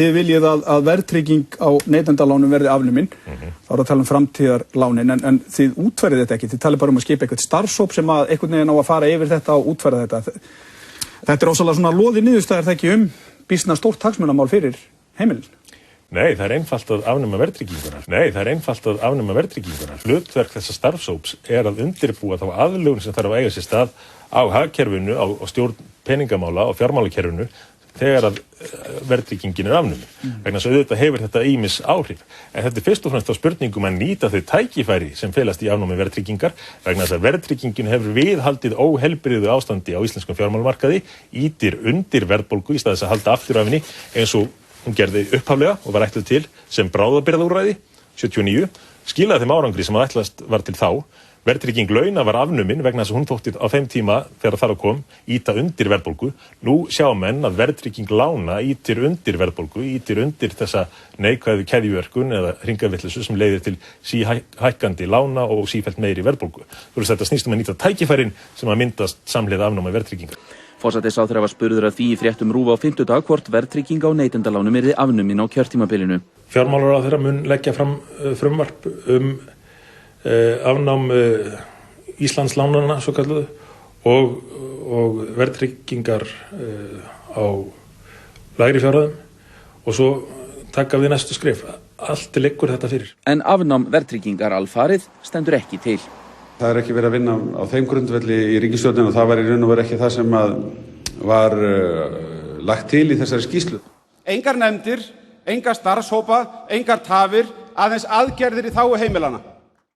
þið viljið að verðtrygging á neytendalánum verði afnumin, þá að tala framtíðarlánin, en þið útfærið þetta ekki, þið talið bara að skipa eitthvað starfshóp sem að einhvern veginn á að fara yfir þetta og útfæra þetta. Þetta ósvalega svona loði niðurstaðar það ekki býsna stórt hagsmunamál fyrir heimilin. Nei, það einfalt að afnema verðtrygginguna. Hlutverk þessa starfshóps að undirbúa þá aðlögun sem þarf að eiga sér stað á hagkerfinu, á stjórn peningamála og fjármálakerfinu þegar að verðtryggingin afnumin. Vegna þess að auðvitað hefur þetta ýmis áhrif. En þetta fyrst og fremst á spurningum að nýta þau tækifæri sem felast í afnámi verðtryggingar, vegna þess að verðtryggingin hefur viðhaldið óheilbrigðu ástandi á íslenskum fjármálamarkaði, ýtir undir verðbólgu í stað þess að halda aftur af henni eins og hún gerði upphaflega og var ætluð til sem bráðabirgðaúrræði 79, skilaði þeim árangri sem ætlast var til þá. Verðtrygging launa var afnumin vegna þess að hún þótti á þeim tíma þegar þar kom ýta undir verðbólgu. Nú sjá menn að verðtrygging lána ýtir undir verðbólgu, ýtir undir þessa neikvæðu keðjuverkun eða hringavitleysu sem leiðir til síhækkandi lána og sífellt meiri verðbólgu. Þetta snýst að nýta tækifærin sem að myndast samhliða afnámi verðtryggingar. Forsætisráðherra var spurður að því í fréttum RÚV á fimmtudag hvort verðtrygging á neytendalánum yrði afnumin á kjörtímabilinu. Fjármálaráðherra mun leggja fram frumvarp afnám Íslandslánanna svo kalluðu og verðtryggingar á lægri fjárhæðum og svo taka við næstu skref. Allt liggur þetta fyrir. En afnám verðtryggingar alfarið stendur ekki til. Það ekki verið að vinna á þeim grundvelli í ríkisstjórninni og það var í raun og veru ekki það sem var lagt til í þessari skýrslu. Engar nefndir, engar starfshópa, engar tafir, aðeins aðgerðir í þágu heimilanna.